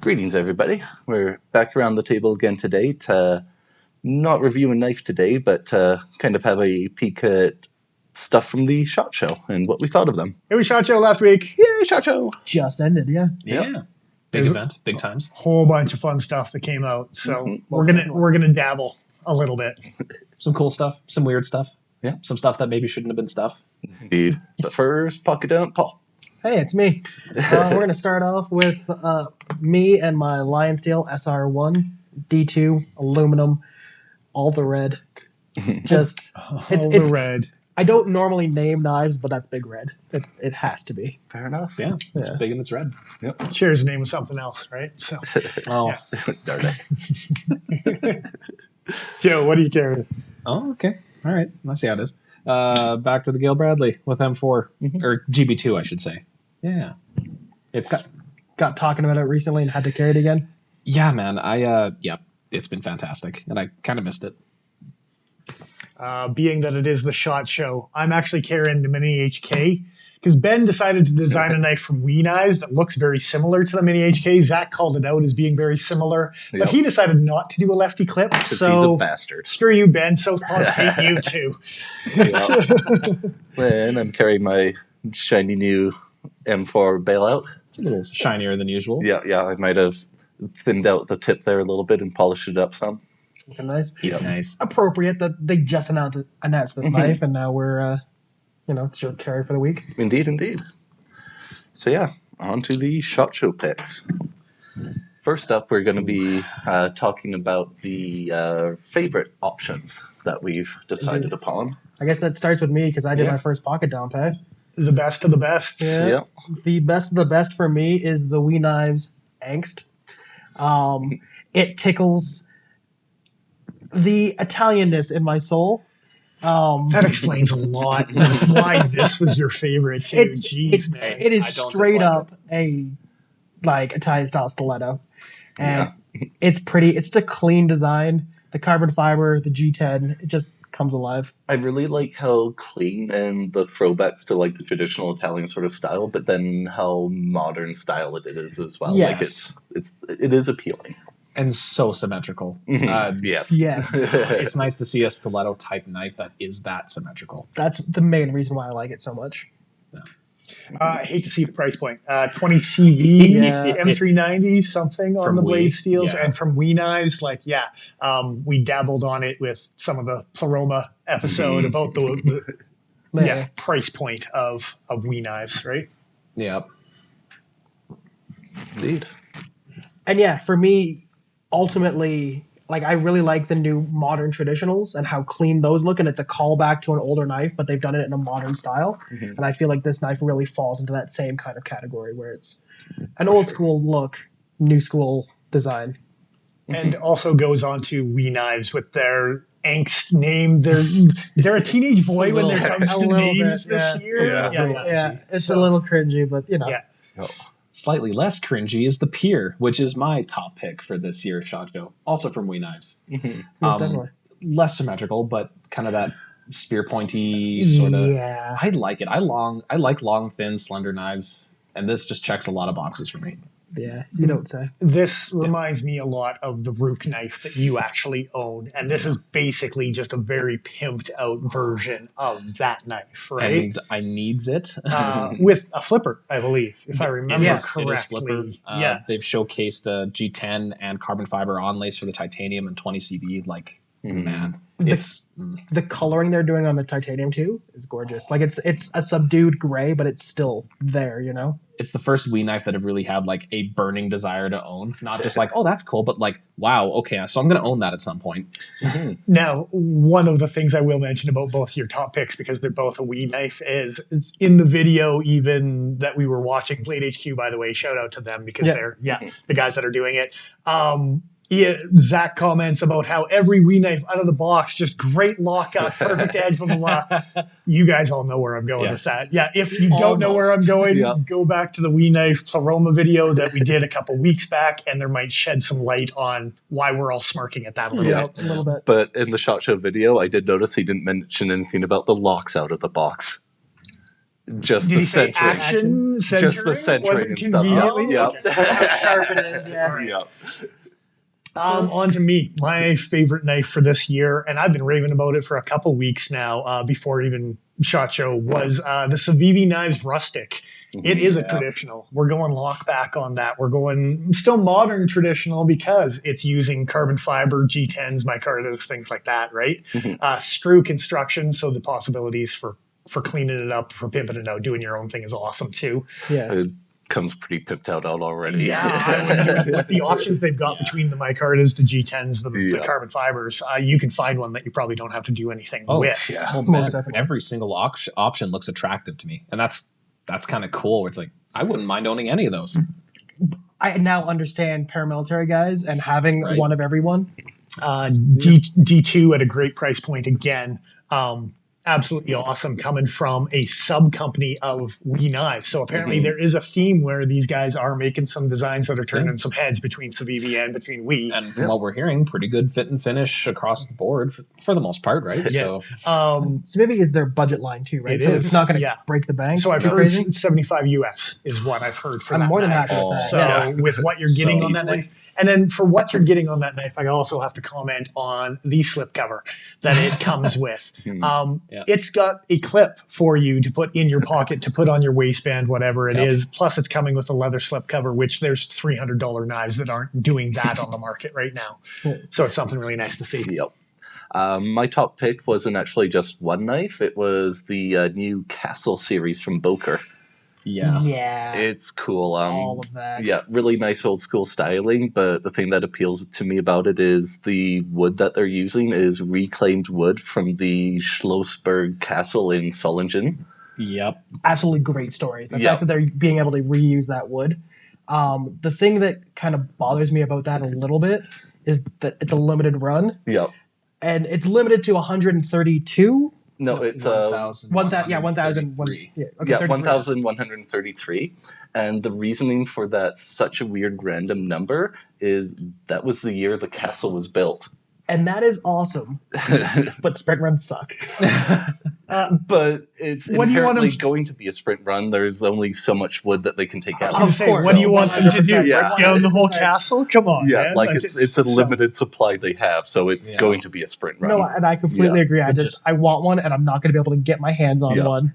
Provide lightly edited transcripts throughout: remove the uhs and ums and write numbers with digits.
Greetings, everybody. We're back around the table again today to not review a knife today, but to kind of have a peek at stuff from the SHOT Show and what we thought of them. It was SHOT Show last week. Yay, SHOT Show! Just ended, yeah. Yeah. Big event, big times. Whole bunch of fun stuff that came out. So we're gonna dabble a little bit. Some cool stuff, some weird stuff. Yeah. Some stuff that maybe shouldn't have been stuff. Indeed. But first, Pocket Down, Paul. Hey, it's me. We're going to start off with me and my Lion Steel SR1 D2 aluminum, all the red. Just it's red. I don't normally name knives, but that's big red. It has to be. Fair enough. Yeah, it's big and it's red. Yep. Shares the name of something else, right? So, Oh, Darn it. Joe, what do you carry? Oh, okay. All right. I see how it is. Back to the Gale Bradley with M4 or GB2, I should say. Yeah. It's Got talking about it recently and had to carry it again. yeah, man. It's been fantastic, and I kind of missed it. Being that it is the SHOT Show, I'm actually carrying the Mini HK because Ben decided to design a knife from Wee Knives that looks very similar to the Mini HK. Zach called it out as being very similar, but he decided not to do a lefty clip. So he's a bastard. Screw you, Ben. Southpaws hate you too. And I'm carrying my shiny new M4 bailout. It's a little shinier than usual. Yeah, I might have thinned out the tip there a little bit and polished it up some. Looking nice. It's nice. Appropriate that they just announced this knife, and now we're it's your carry for the week. Indeed. So yeah, on to the SHOT Show picks. First up, we're going to be talking about the favorite options that we've decided upon. I guess that starts with me because I did my first pocket down pay. The best of the best. Yeah. Yep. The best of the best for me is the Wee Knives Angst. It tickles the Italianness in my soul. That explains a lot why this was your favorite too. Jeez, man. It is I don't straight dislike up a Italian style stiletto, and it's pretty. It's just a clean design. The carbon fiber, the G10, it just comes alive. I really like how clean and the throwbacks to like the traditional Italian sort of style, but then how modern style it is as well. Yes. Like it is appealing. And so symmetrical. Yes. Yes, It's nice to see a stiletto type knife that is that symmetrical. that's the main reason why I like it so much. I hate to see the price point. 20 CV, Yeah. M390, something on From the blade Wee, steels, yeah. and from Wee Knives. We dabbled on it with some of the Pleroma episode about the price point of Wee Knives, right? Yep. Indeed. And for me, ultimately, I really like the new modern traditionals and how clean those look, and it's a callback to an older knife, but they've done it in a modern style. And I feel like this knife really falls into that same kind of category where it's an old school look, new school design. And also goes on to Wee Knives with their angst name. They're a teenage boy when it comes to names this year. It's a little cringy, but Yeah. Slightly less cringy is the Pier, which is my top pick for this year's SHOT Show. Also from Wee Knives. Most definitely. Less symmetrical, but kind of that spear pointy sort of. Yeah. I like it. I like long, thin, slender knives, and this just checks a lot of boxes for me. Yeah, you don't say. This reminds me a lot of the Rook knife that you actually own, and this is basically just a very pimped out version of that knife, right? And I needs it. With a flipper, I believe, if I remember Yes, correctly. It is flipper. They've showcased a G10 and carbon fiber onlace for the titanium and 20 CV. Man, The coloring they're doing on the titanium too is gorgeous. It's a subdued gray, but it's still there, it's the first Wee knife that I've really had a burning desire to own. Not just oh, that's cool, but wow, okay, so I'm gonna own that at some point. Now, one of the things I will mention about both your top picks, because they're both a Wee knife, is it's in the video even that we were watching. Blade HQ, by the way, shout out to them because they're the guys that are doing it. Zach comments about how every Wee knife out of the box, just great lockup, perfect edge, blah, blah, blah. You guys all know where I'm going with that. Yeah, if you don't know where I'm going, go back to the Wee knife Pleroma video that we did a couple weeks back, and there might shed some light on why we're all smirking at that a little bit. But in the SHOT Show video, I did notice he didn't mention anything about the locks out of the box. Just Did the he say centering. action? Just the centering Wasn't and stuff. conveniently? Yep. Okay. How sharp it is, yeah. Yep. On to me. My favorite knife for this year, and I've been raving about it for a couple weeks now, before even SHOT Show, was the Civivi Knives Rustic. It is a traditional. We're going lock back on that. We're going still modern traditional because it's using carbon fiber, G10s, micartas, things like that, right? Screw construction, so the possibilities for cleaning it up, for pimping it out, doing your own thing is awesome too. Yeah. It comes pretty pimped out already. Yeah, with the options they've got between the micartas, the G10s, the carbon fibers, you can find one that you probably don't have to do anything with. Yeah. Well, Most man, definitely. every single option looks attractive to me, and that's kind of cool. Where it's like I wouldn't mind owning any of those. I now understand paramilitary guys and having Right. one of everyone. D2 at a great price point again. Absolutely awesome, coming from a sub company of We Knives. So apparently there is a theme where these guys are making some designs that are turning some heads between Civivi and between We. And from what we're hearing, pretty good fit and finish across the board for the most part, right? Yeah. So Civivi is their budget line too, right? It So is, it's not going to yeah. break the bank. So I've Be heard crazy. 75 US is what I've heard for I'm that more than knife. happy with that. So Yeah. with what you're getting So on that easily. knife, and then for what you're getting on that knife, I also have to comment on the slipcover that it comes with. It's got a clip for you to put in your pocket, to put on your waistband, whatever it is. Plus, it's coming with a leather slipcover, which there's $300 knives that aren't doing that on the market right now. So it's something really nice to see. Yep. My top pick wasn't actually just one knife. It was the new Castle series from Boker. Yeah. It's cool. All of that. Yeah, really nice old school styling, but the thing that appeals to me about it is the wood that they're using is reclaimed wood from the Schlossberg Castle in Solingen. Yep. Absolutely great story. The Yeah. fact that they're being able to reuse that wood. The thing that kind of bothers me about that a little bit is that it's a limited run, Yep. and it's limited to 132. No, it's 1,000. 1,133. Yeah, okay, yeah, 33. 1,133. And the reasoning for that such a weird random number is that was the year the castle was built. And that is awesome. But sprint runs suck. But it's What do you want inherently them to- going to be a sprint run. There's only so much wood that they can take out. I was Of gonna say, course. what do you want them to do? 100%. Yeah. Break down the whole 100%. castle? Come on, Yeah, man. like it's a limited supply they have, so it's Yeah. going to be a sprint run. No, and I completely Yeah. agree. I want one, and I'm not going to be able to get my hands on Yeah. one.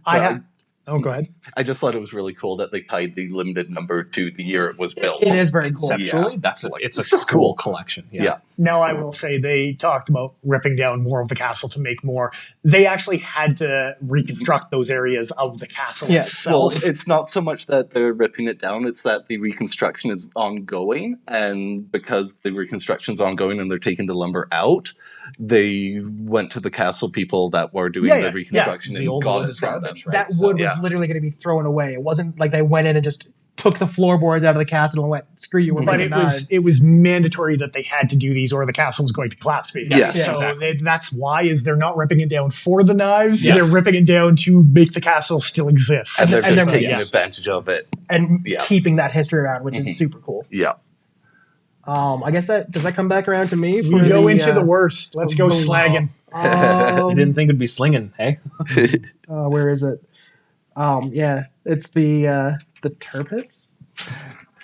Oh, go ahead. I just thought it was really cool that they tied the limited number to the year it was built. It is very cool. Conceptually, Yeah. it's It's a just cool cool. collection. Yeah. Now, I will say they talked about ripping down more of the castle to make more. They actually had to reconstruct those areas of the castle Yeah. Well, itself. it's not so much that they're ripping it down, it's that the reconstruction is ongoing. And because the reconstruction's ongoing and they're taking the lumber out, they went to the castle people that were doing Yeah, the yeah, reconstruction The and old got wood it is from garbage, them. right? That wood was yeah. literally going to be thrown away. It wasn't like they went in and just took the floorboards out of the castle and went, "Screw you, we're but making it was knives." it was mandatory that they had to do these, or the castle was going to collapse. Basically. Yes, so exactly. that's why is they're not ripping it down for the knives. Yes. They're ripping it down to make the castle still exist. And they're and just they're- taking yes. advantage of it. and Yeah. keeping that history around, which is super cool. Yeah. I guess does that come back around to me? We for go the, into the worst. Let's go slagging. You didn't think it'd be slinging, hey? Where is it? Yeah, it's the Tirpitz.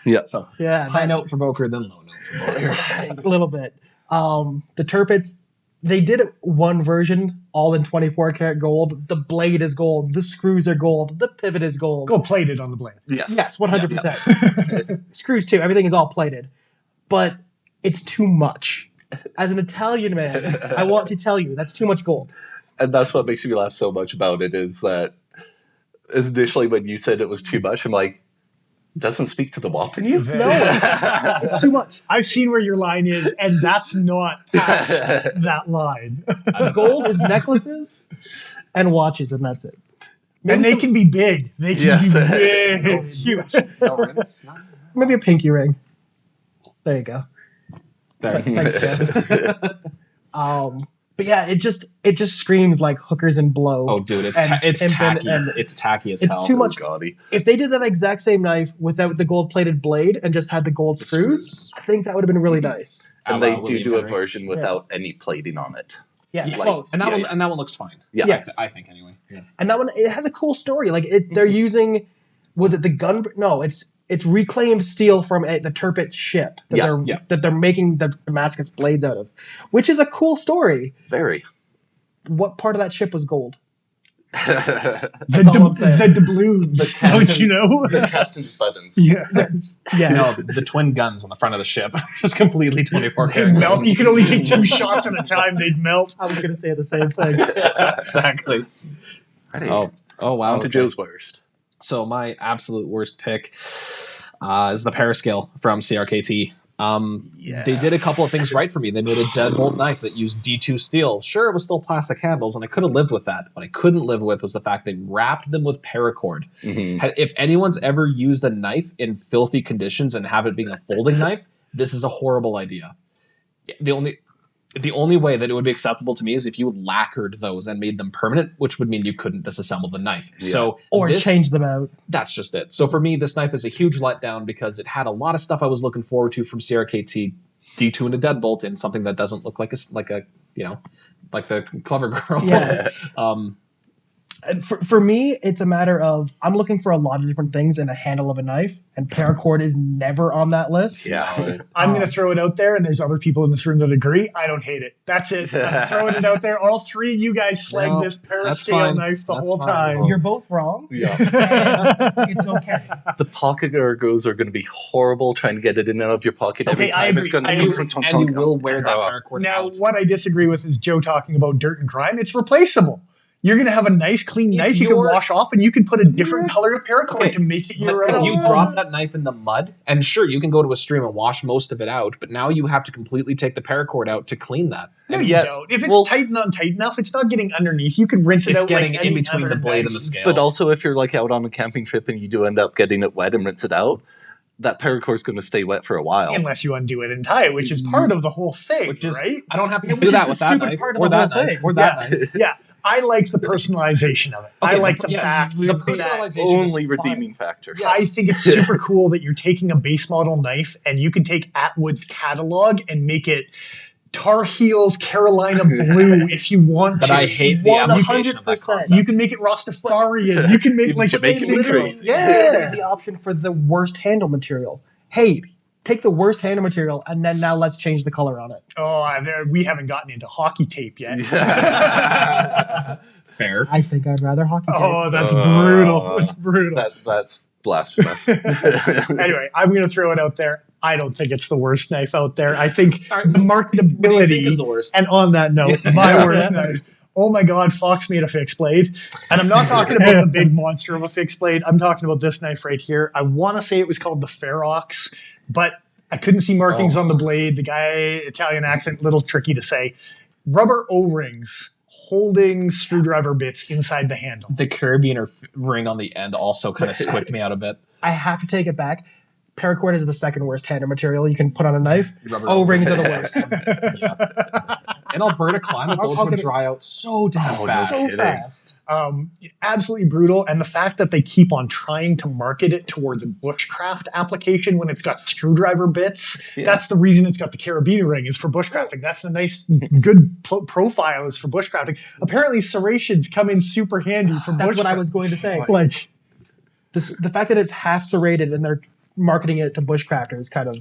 Yeah. So Yeah, high that- note for Boker, then low note for Boker. a little bit. The Tirpitz, they did one version all in 24 karat gold. The blade is gold. The screws are gold. The pivot is gold. Go plated on the blade. Yes. Yes, 100%. Screws too. Everything is all plated, but it's too much. As an Italian man, I want to tell you that's too much gold. And that's what makes me laugh so much about it is that initially when you said it was too much, I'm like, doesn't speak to the WAP in you? No, it's too much. I've seen where your line is, and that's not past that line. Gold is necklaces and watches, and that's it. And they can be big. They can Yes. be big, huge. Maybe a pinky ring. There you go. There. Thanks, Jeff. But yeah, it just screams like hookers and blow. Oh, dude, it's And- it's and- tacky. and- It's tacky as It's hell. too much. Gaudy. If they did that exact same knife without the gold plated blade and just had the gold screws, I think that would have been really nice. And they William do a Henry. version without any plating on it. Yeah, Yes. close. And that Yeah, one yeah. and that one looks fine. Yeah. Yes. I think anyway. Yeah. And that one, it has a cool story. Like they're using, was it the gun? No, it's reclaimed steel from the Tirpitz ship that they're making the Damascus blades out of, which is a cool story. Very. What part of that ship was gold? The all I'm saying. the doubloons, don't you know? The captain's buttons. Yeah. Yeah. No, the twin guns on the front of the ship just completely 24 They'd karat. melt. You could only take 2 shots at a time. They'd melt. I was going to say the same thing. Exactly. Righty. Oh wow. On to okay. Joe's worst. So my absolute worst pick is the Parascale from CRKT. They did a couple of things right for me. They made a deadbolt knife that used D2 steel. Sure, it was still plastic handles, and I could have lived with that. What I couldn't live with was the fact they wrapped them with paracord. If anyone's ever used a knife in filthy conditions and have it being a folding knife, this is a horrible idea. The only way that it would be acceptable to me is if you lacquered those and made them permanent, which would mean you couldn't disassemble the knife. Yeah. So Or change them out. that's just it. So for me, this knife is a huge letdown because it had a lot of stuff I was looking forward to from CRKT, D2 and a deadbolt, and something that doesn't look like the Clever Girl. Yeah. And for me, it's a matter of I'm looking for a lot of different things in a handle of a knife, and paracord is never on that list. Yeah. I'm going to throw it out there, and there's other people in this room that agree. I don't hate it. That's it. I'm throwing it out there. All 3 of you guys slag this Parascale knife the whole time. You're both wrong. Yeah. It's okay. The pocket ergos are going to be horrible trying to get it in and out of your pocket every Okay, I time. It's agree. going I to agree. And you will wear that paracord Now, out. what I disagree with is Joe talking about dirt and grime. It's replaceable. You're going to have a nice, clean knife you can wash off, and you can put a different color of paracord to make it your But own. if you drop that knife in the mud, and sure, you can go to a stream and wash most of it out, but now you have to completely take the paracord out to clean that. No, you don't. If it's tight enough, it's not getting underneath. You can rinse it It's out getting like in any between other the blade knife. and the scale. But also, if you're like out on a camping trip and you do end up getting it wet and rinse it out, that paracord is going to stay wet for a while. Unless you undo it and tie it, which is part of the whole thing, Which is, right? I don't have to Yeah, do which that is with the that stupid knife, part of or the that whole knife, thing. or that knife. Yeah. I like the personalization of it. Okay, I like the yes, fact the that personalization Only is redeeming factor. I think it's super cool that you're taking a base model knife and you can take Atwood's catalog and make it Tar Heels Carolina blue if you want But to. I hate the application of that 100%. concept. You can make it Rastafarian. You can make like Jamaican literally- trees. Yeah. The option for the worst handle material. Hey, take the worst handle material and then now let's change the color on it. We haven't gotten into hockey tape yet. Fair. I think I'd rather hockey tape. Oh, that's brutal. That's brutal. That's blasphemous. Anyway, I'm going to throw it out there. I don't think it's the worst knife out there. I think All right, the what do you marketability think is the worst? And on that note, my worst knife. Oh my God, Fox made a fixed blade. And I'm not talking about the big monster of a fixed blade. I'm talking about this knife right here. I want to say it was called the Ferox, but I couldn't see markings on the blade. The guy, Italian accent, little tricky to say. Rubber O-rings holding screwdriver bits inside the handle. The carabiner ring on the end also kind of squicked me out a bit. I have to take it back. Paracord is the second worst handle material you can put on a knife. Rubber O-rings are the worst. Yeah. In Alberta climate, those would dry out so damn fast. So fast. Absolutely brutal. And the fact that they keep on trying to market it towards a bushcraft application when it's got screwdriver bits, that's the reason it's got the carabiner ring is for bushcrafting. That's the nice, good profile is for bushcrafting. Apparently serrations come in super handy for bushcrafting. That's what I was going to say. Like the fact that it's half serrated and they're marketing it to bushcrafters kind of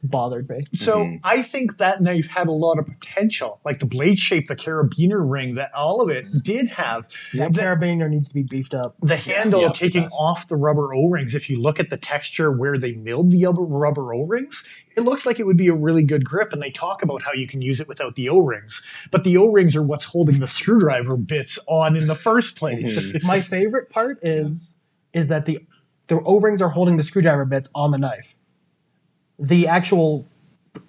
bothered me. So I think that knife had a lot of potential, like the blade shape, the carabiner ring, that all of it did have. That carabiner needs to be beefed up. The handle taking off the rubber O-rings, if you look at the texture where they milled the rubber O-rings, it looks like it would be a really good grip, and they talk about how you can use it without the O-rings. But the O-rings are what's holding the screwdriver bits on in the first place. My favorite part is that the O-rings are holding the screwdriver bits on the knife. The actual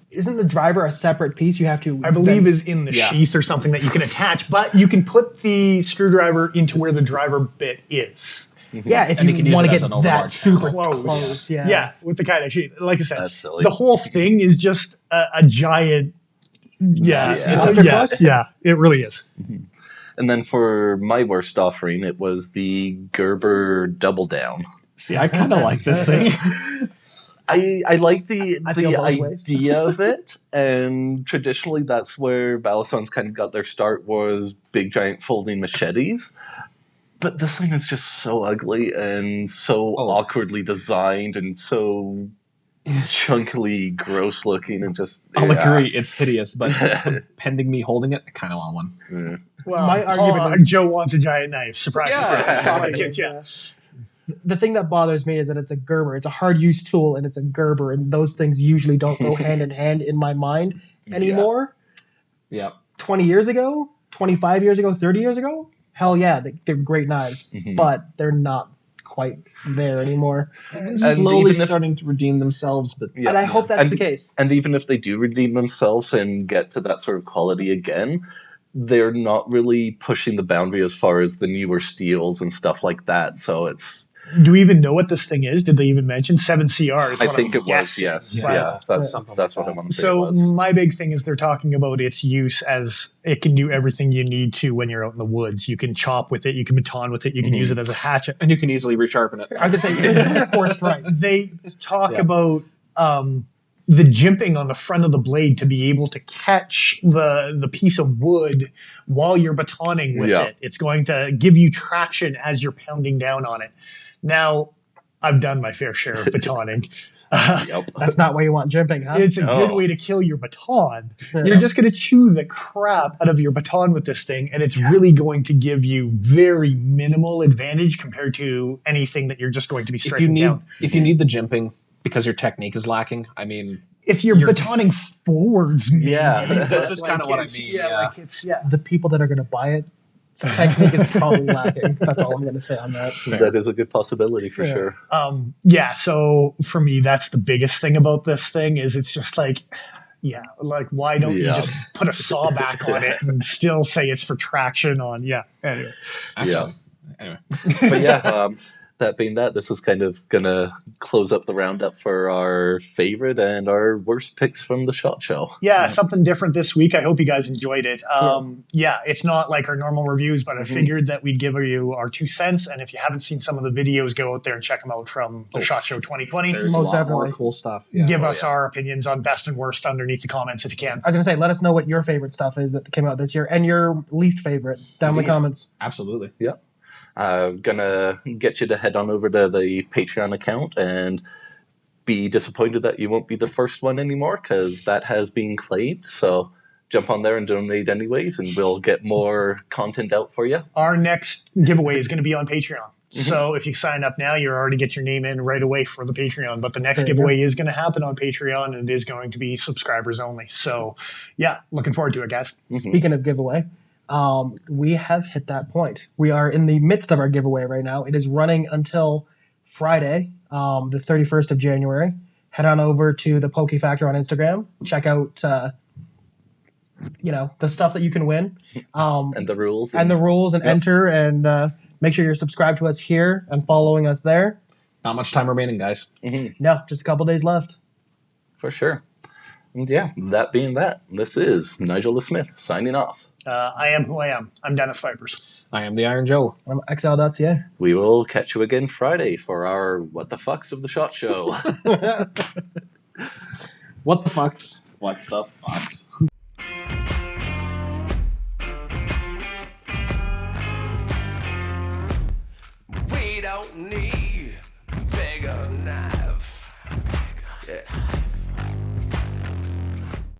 isn't the driver a separate piece you have to I believe is in the sheath or something that you can attach, but you can put the screwdriver into where the driver bit is. Yeah, if And you can you use want it to as get an that overlarge. super Close. Yeah. Yeah, with the kind of sheath. Like I said, That's silly. the whole thing is just a giant. Yeah, Masterclass? It really is. And then for my worst offering, it was the Gerber Double Down. See, I kind of like this thing. I like the I feel both ways. idea of it, and traditionally that's where Balisons kind of got their start, was big giant folding machetes. But this thing is just so ugly and so awkwardly designed and so chunkily gross looking, and just I'll agree, it's hideous, but pending me holding it, I kind of want one. Yeah. Well, My argument is- Joe wants a giant knife. Surprise! surprise. Yeah. The thing that bothers me is that it's a Gerber. It's a hard use tool, and it's a Gerber, and those things usually don't go hand in hand in my mind anymore. Yeah. 20 years ago, 25 years ago, 30 years ago, hell yeah, they're great knives, but they're not quite there anymore. Slowly starting to redeem themselves, but And I hope that's the case. And even if they do redeem themselves and get to that sort of quality again, they're not really pushing the boundary as far as the newer steels and stuff like that. So it's... Do we even know what this thing is? Did they even mention 7CR? I think it was, yes. Yeah, that's what I want to say. So it was. my big thing is they're talking about its use as it can do everything you need to when you're out in the woods. You can chop with it, you can baton with it, you can use it as a hatchet. and you can easily resharpen it. I was going to say, forced right. They talk about the jimping on the front of the blade to be able to catch the piece of wood while you're batoning with it. It's going to give you traction as you're pounding down on it. Now, I've done my fair share of batoning. That's not why you want jimping, huh? It's a good way to kill your baton. You're just going to chew the crap out of your baton with this thing, and it's really going to give you very minimal advantage compared to anything that you're just going to be striking down. If you need the jimping because your technique is lacking, I mean... If you're batoning forwards, maybe. This is kind of what I mean. The people that are going to buy it, technique is probably lacking. That's all I'm going to say on that. That is a good possibility for sure. So for me, that's the biggest thing about this thing is it's just like, why don't you just put a saw back on it and still say it's for traction on, anyway. Anyway. But that being that, this is kind of going to close up the roundup for our favorite and our worst picks from the SHOT Show. Something different this week. I hope you guys enjoyed it. It's not like our normal reviews, but I figured that we'd give you our 2 cents. And if you haven't seen some of the videos, go out there and check them out from the SHOT Show 2020. There's a lot more cool stuff. Give us our opinions on best and worst underneath the comments if you can. I was going to say, let us know what your favorite stuff is that came out this year and your least favorite down in the comments. Absolutely. Yeah. Gonna get you to head on over to the Patreon account and be disappointed that you won't be the first one anymore, because that has been claimed. So jump on there and donate anyways, and we'll get more content out for you. Our next giveaway is going to be on Patreon. So if you sign up now, you already get your name in right away for the Patreon. But the next giveaway is going to happen on Patreon, and it is going to be subscribers only. So, looking forward to it, guys. Speaking of giveaway, we have hit that point. We are in the midst of our giveaway right now. It is running until Friday, the 31st of January. Head on over to the Pokey Factor on Instagram. Check out, the stuff that you can win. And the rules. And enter, and make sure you're subscribed to us here and following us there. Not much time remaining, guys. No, just a couple days left. For sure. And that being that, this is Nigel the Smith signing off. I am who I am. I'm Dennis Vipers. I am the Iron Joe. I'm XL.ca. We will catch you again Friday for our What the Fucks of the SHOT Show. What the fucks? What the fucks?